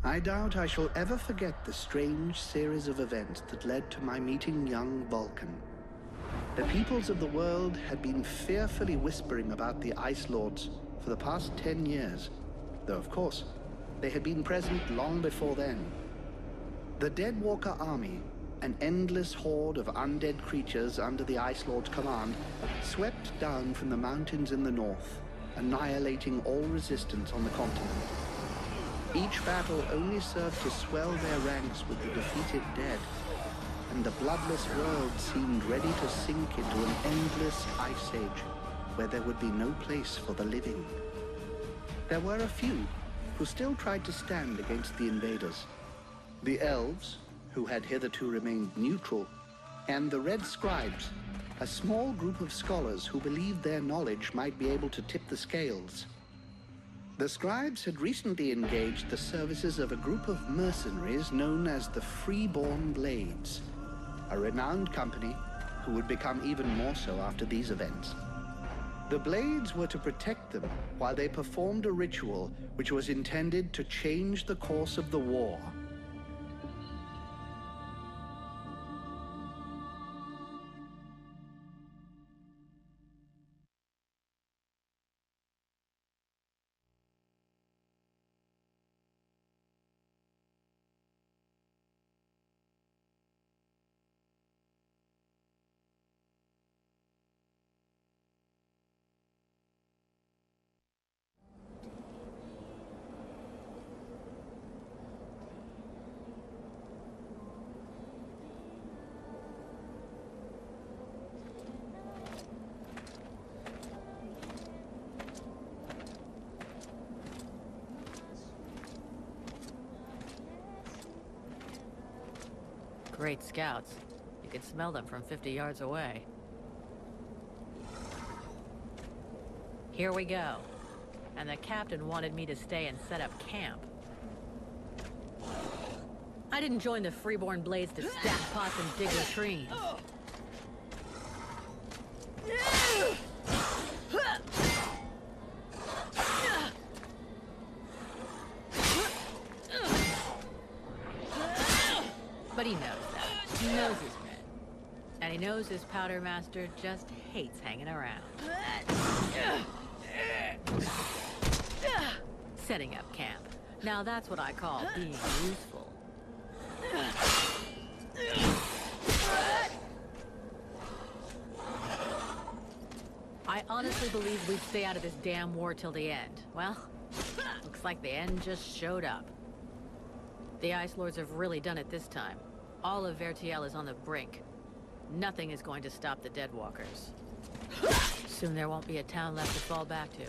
I doubt I shall ever forget the strange series of events that led to my meeting young Vulcan. The peoples of the world had been fearfully whispering about the Ice Lords for the past 10 years, though of course, they had been present long before then. The Deadwalker army, an endless horde of undead creatures under the Ice Lord's command, swept down from the mountains in the north, annihilating all resistance on the continent. Each battle only served to swell their ranks with the defeated dead, and the bloodless world seemed ready to sink into an endless ice age where there would be no place for the living. There were a few who still tried to stand against the invaders. The elves, who had hitherto remained neutral, and the Red Scribes, a small group of scholars who believed their knowledge might be able to tip the scales. The Scribes had recently engaged the services of a group of mercenaries known as the Freeborn Blades, a renowned company who would become even more so after these events. The Blades were to protect them while they performed a ritual which was intended to change the course of the war. Great scouts. You could smell them from 50 yards away. Here we go. And the captain wanted me to stay and set up camp. I didn't join the Freeborn Blades to stack pots and dig latrines. But he knows that. He knows his men. And he knows his powder master just hates hanging around. Setting up camp. Now that's what I call being useful. I honestly believe we'd stay out of this damn war till the end. Well, looks like the end just showed up. The Ice Lords have really done it this time. All of Vertiel is on the brink. Nothing is going to stop the Deadwalkers. Soon there won't be a town left to fall back to.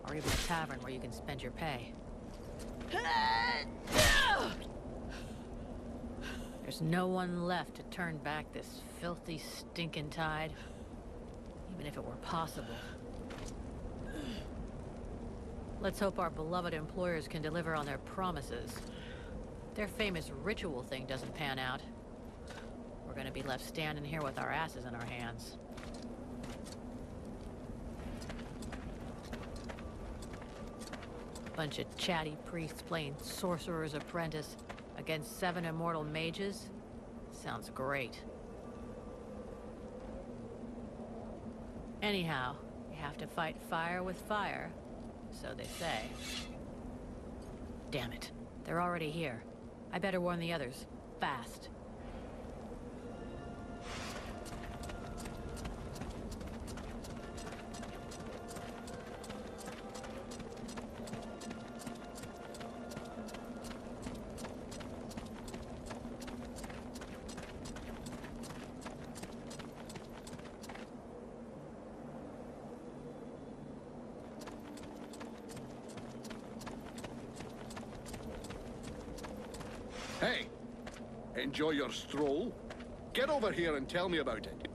Or even a tavern where you can spend your pay. There's no one left to turn back this filthy, stinking tide. Even if it were possible. Let's hope our beloved employers can deliver on their promises. Their famous ritual thing doesn't pan out. We're gonna be left standing here with our asses in our hands. Bunch of chatty priests playing Sorcerer's Apprentice against 7 immortal mages? Sounds great. Anyhow, you have to fight fire with fire, so they say. Damn it, they're already here. I better warn the others, fast. Hey, enjoy your stroll? Get over here and tell me about it.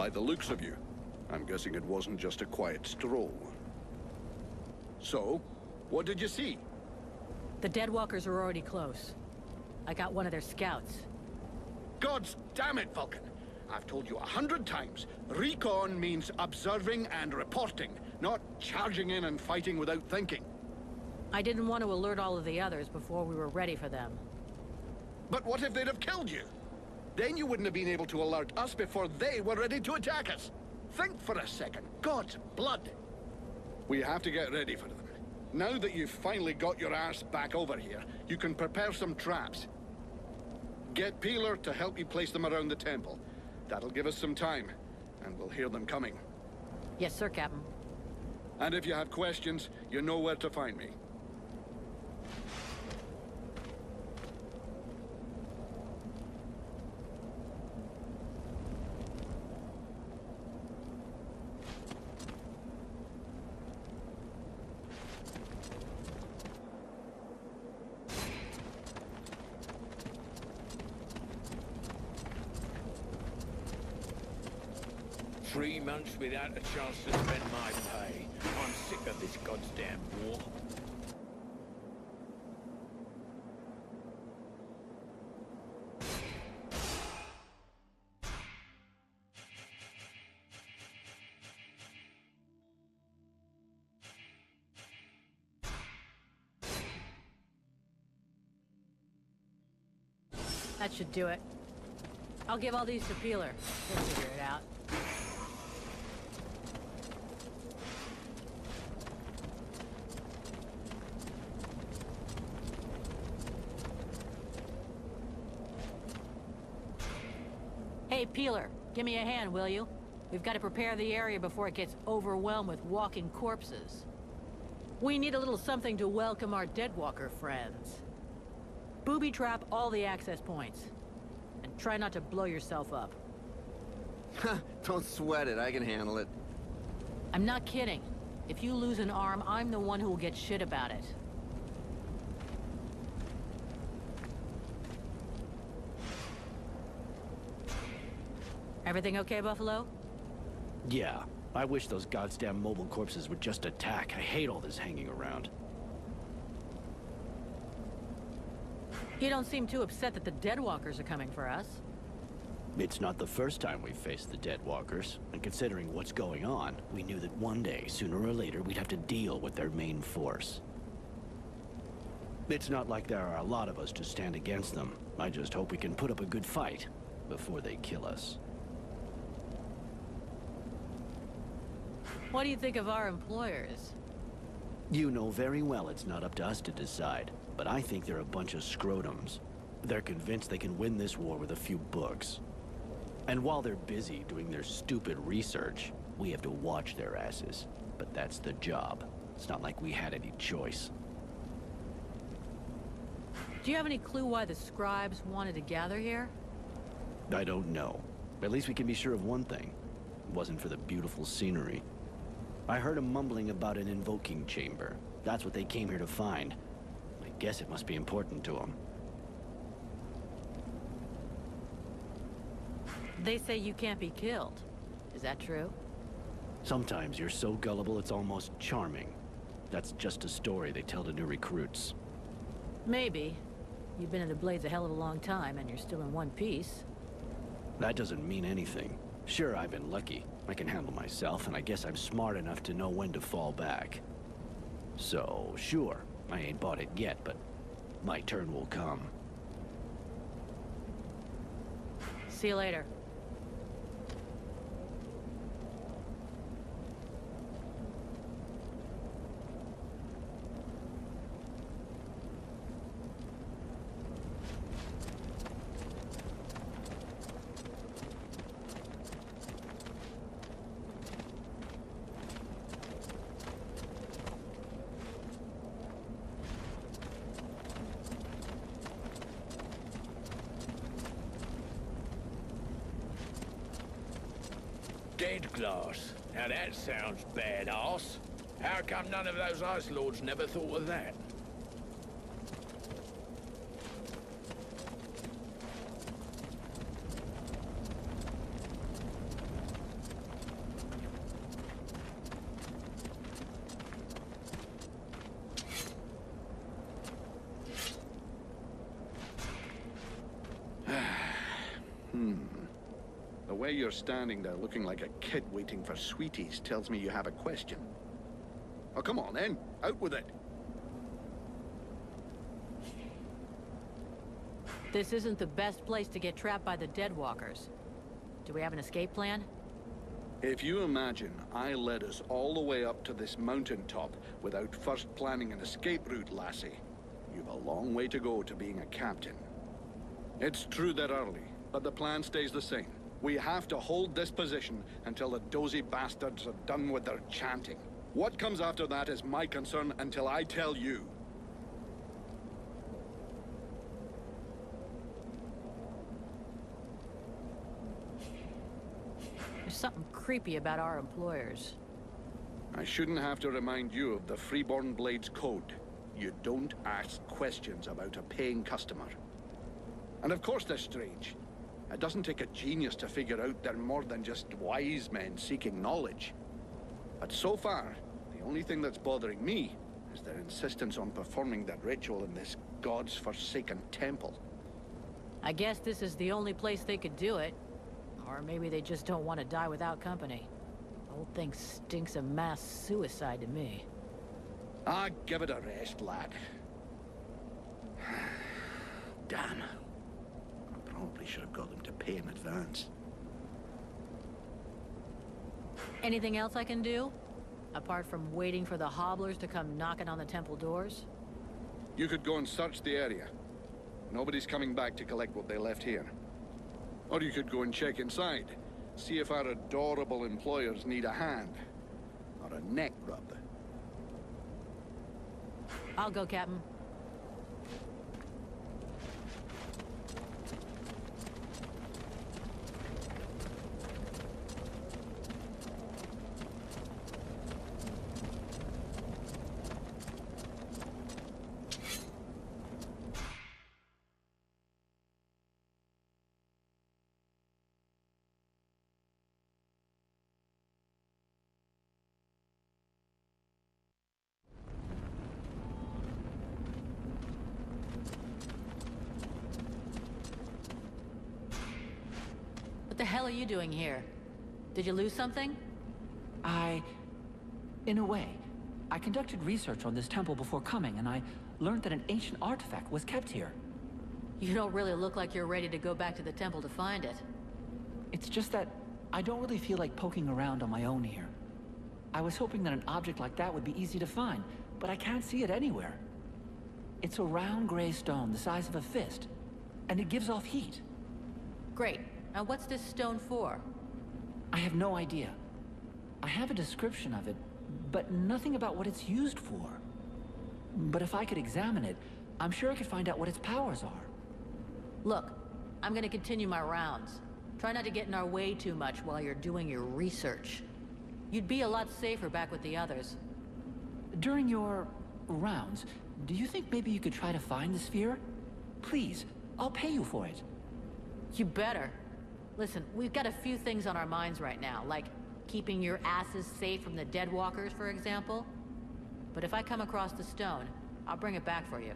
By the looks of you, I'm guessing it wasn't just a quiet stroll. So, what did you see? The Deadwalkers are already close. I got one of their scouts. Gods damn it, Vulcan! I've told you 100 times, recon means observing and reporting, not charging in and fighting without thinking. I didn't want to alert all of the others before we were ready for them. But what if they'd have killed you? Then you wouldn't have been able to alert us before they were ready to attack us. Think for a second. God's blood. We have to get ready for them. Now that you've finally got your ass back over here, you can prepare some traps. Get Peeler to help you place them around the temple. That'll give us some time, and we'll hear them coming. Yes, sir, Captain. And if you have questions, you know where to find me. Three months without a chance to spend my pay. I'm sick of this goddamn war. That should do it. I'll give all these to Peeler. He'll figure it out. Hey, Peeler, give me a hand, will you? We've got to prepare the area before it gets overwhelmed with walking corpses. We need a little something to welcome our Deadwalker friends. Booby trap all the access points. And try not to blow yourself up. Don't sweat it, I can handle it. I'm not kidding. If you lose an arm, I'm the one who will get shit about it. Everything okay, Buffalo? Yeah. I wish those goddamn mobile corpses would just attack. I hate all this hanging around. You don't seem too upset that the Deadwalkers are coming for us. It's not the first time we've faced the Deadwalkers, and considering what's going on, we knew that one day, sooner or later, we'd have to deal with their main force. It's not like there are a lot of us to stand against them. I just hope we can put up a good fight before they kill us. What do you think of our employers? You know very well it's not up to us to decide, but I think they're a bunch of scrotums. They're convinced they can win this war with a few books. And while they're busy doing their stupid research, we have to watch their asses. But that's the job. It's not like we had any choice. Do you have any clue why the scribes wanted to gather here? I don't know. At least we can be sure of one thing. It wasn't for the beautiful scenery. I heard them mumbling about an invoking chamber. That's what they came here to find. I guess it must be important to them. They say you can't be killed. Is that true? Sometimes you're so gullible it's almost charming. That's just a story they tell to new recruits. Maybe. You've been in the Blades a hell of a long time, and you're still in one piece. That doesn't mean anything. Sure, I've been lucky. I can handle myself, and I guess I'm smart enough to know when to fall back. So, sure, I ain't bought it yet, but my turn will come. See you later. Dead glass. Now that sounds badass. How come none of those Ice Lords never thought of that? way you're standing there looking like a kid waiting for sweeties tells me you have a question. Oh, come on then. Out with it. This isn't the best place to get trapped by the Deadwalkers. Do we have an escape plan? If you imagine I led us all the way up to this mountaintop without first planning an escape route, lassie, you've a long way to go to being a captain. It's true they're early, but the plan stays the same. We have to hold this position until the dozy bastards are done with their chanting. What comes after that is my concern until I tell you. There's something creepy about our employers. I shouldn't have to remind you of the Freeborn Blades Code. You don't ask questions about a paying customer. And of course they're strange. It doesn't take a genius to figure out they're more than just wise men seeking knowledge. But so far, the only thing that's bothering me is their insistence on performing that ritual in this god's forsaken temple. I guess this is the only place they could do it. Or maybe they just don't want to die without company. The whole thing stinks of mass suicide to me. Ah, give it a rest, lad. Damn. I probably should have got them to pay in advance. Anything else I can do? Apart from waiting for the hobblers to come knocking on the temple doors? You could go and search the area. Nobody's coming back to collect what they left here. Or you could go and check inside. See if our adorable employers need a hand. Or a neck rub. I'll go, Captain. What the hell are you doing here? Did you lose something? In a way, I conducted research on this temple before coming, and I learned that an ancient artifact was kept here. You don't really look like you're ready to go back to the temple to find it. It's just that I don't really feel like poking around on my own here. I was hoping that an object like that would be easy to find, but I can't see it anywhere. It's a round gray stone the size of a fist, and it gives off heat. Great. Now what's this stone for? I have no idea. I have a description of it, but nothing about what it's used for. But if I could examine it, I'm sure I could find out what its powers are. Look, I'm gonna continue my rounds. Try not to get in our way too much while you're doing your research. You'd be a lot safer back with the others. During your rounds, do you think maybe you could try to find the sphere? Please, I'll pay you for it. You better. Listen, we've got a few things on our minds right now, like keeping your asses safe from the Deadwalkers, for example. But if I come across the stone, I'll bring it back for you.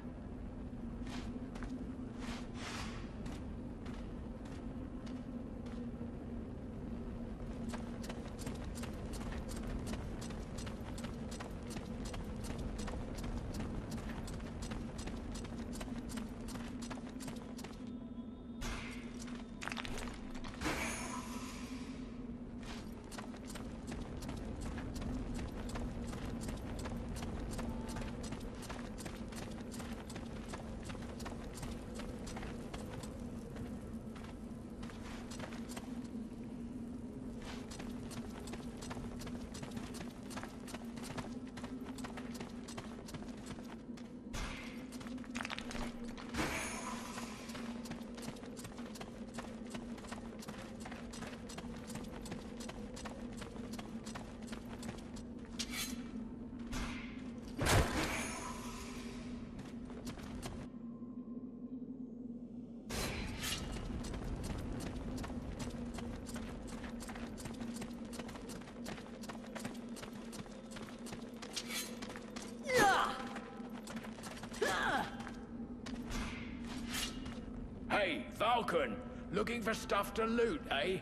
Hey, Vulcan, looking for stuff to loot, eh?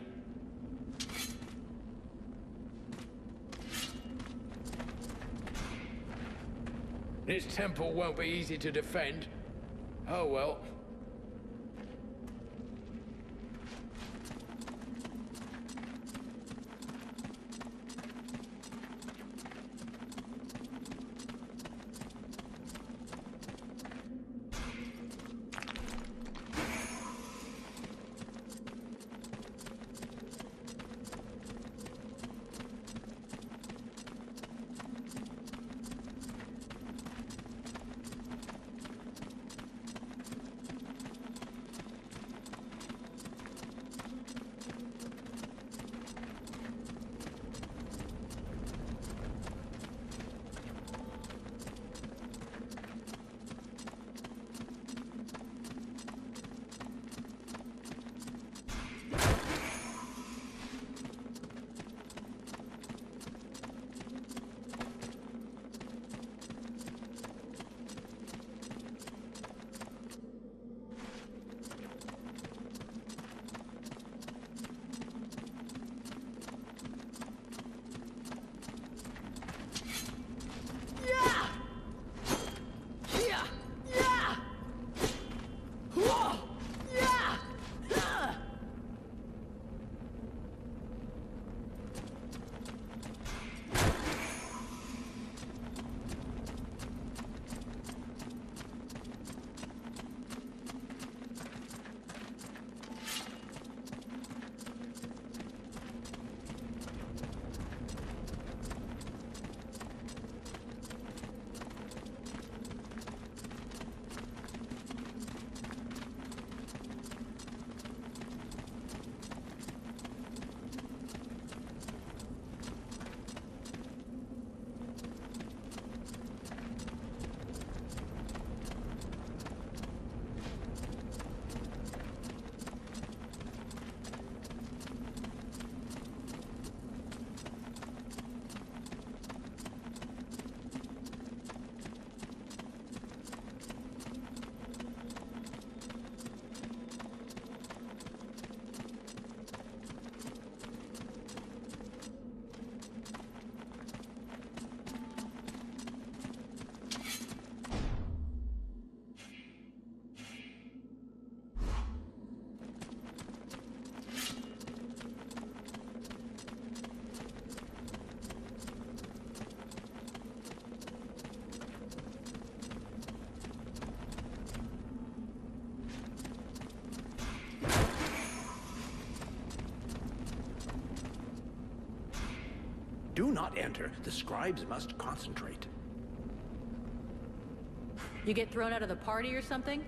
This temple won't be easy to defend. Oh well. Do not enter. The scribes must concentrate. You get thrown out of the party or something?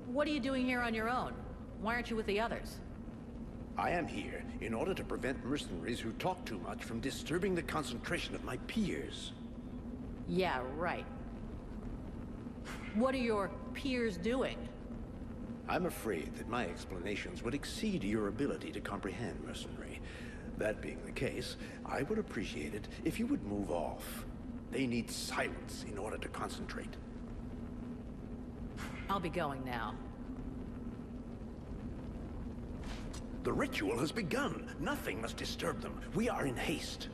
What are you doing here on your own? Why aren't you with the others? I am here in order to prevent mercenaries who talk too much from disturbing the concentration of my peers. Yeah, right. What are your peers doing? I'm afraid that my explanations would exceed your ability to comprehend, mercenary. That being the case, I would appreciate it if you would move off. They need silence in order to concentrate. I'll be going now. The ritual has begun. Nothing must disturb them. We are in haste.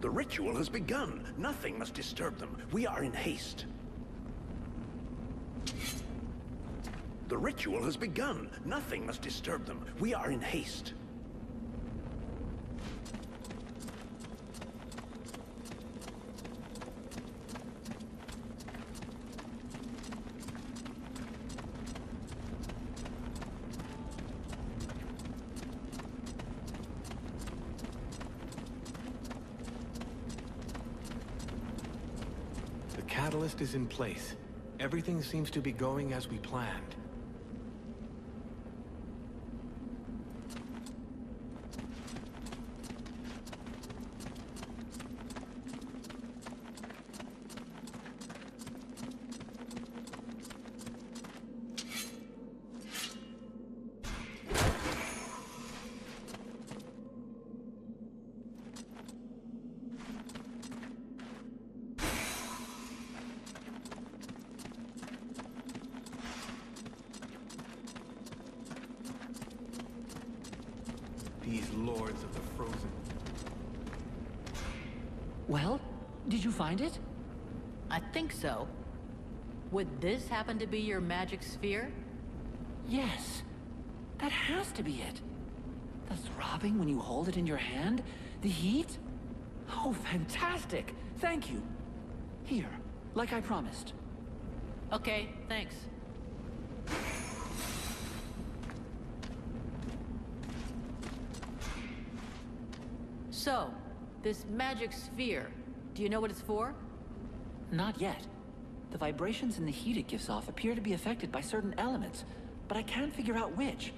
The ritual has begun. Nothing must disturb them. We are in haste. The ritual has begun. Nothing must disturb them. We are in haste. The catalyst is in place. Everything seems to be going as we planned. these lords of the frozen. Well, did you find it? I think so. Would this happen to be your magic sphere? Yes. That has to be it. The throbbing when you hold it in your hand? The heat? Oh, fantastic! Thank you. Here, like I promised. Okay, thanks. So, this magic sphere, do you know what it's for? Not yet. The vibrations and the heat it gives off appear to be affected by certain elements, but I can't figure out which.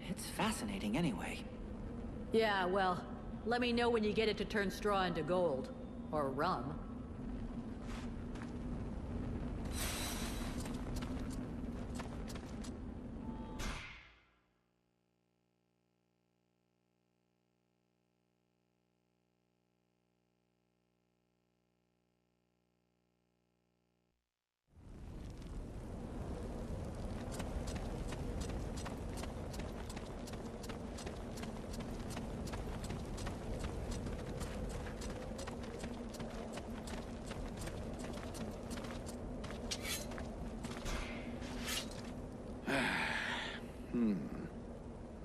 It's fascinating anyway. Yeah, well, let me know when you get it to turn straw into gold. Or rum.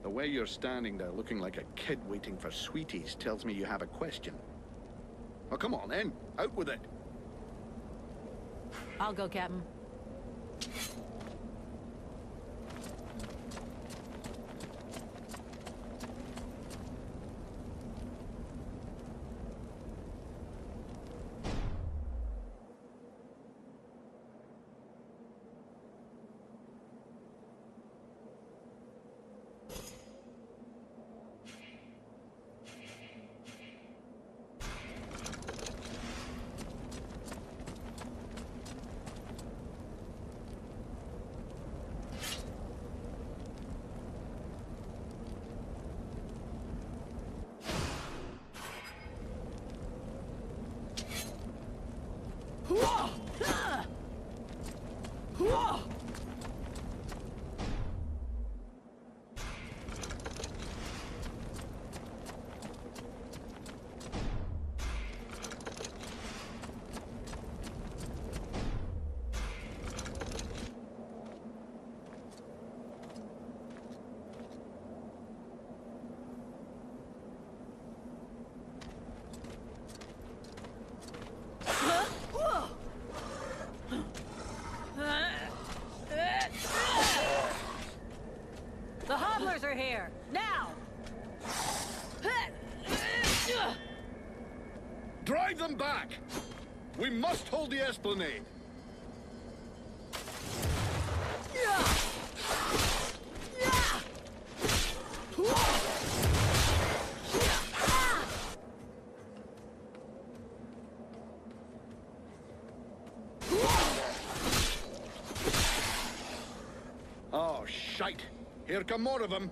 The way you're standing there looking like a kid waiting for sweeties tells me you have a question. Oh, come on then. Out with it. I'll go, Captain. The hodlers are here! Now! Drive them back! We must hold the Esplanade! Oh, shite! Here come more of them!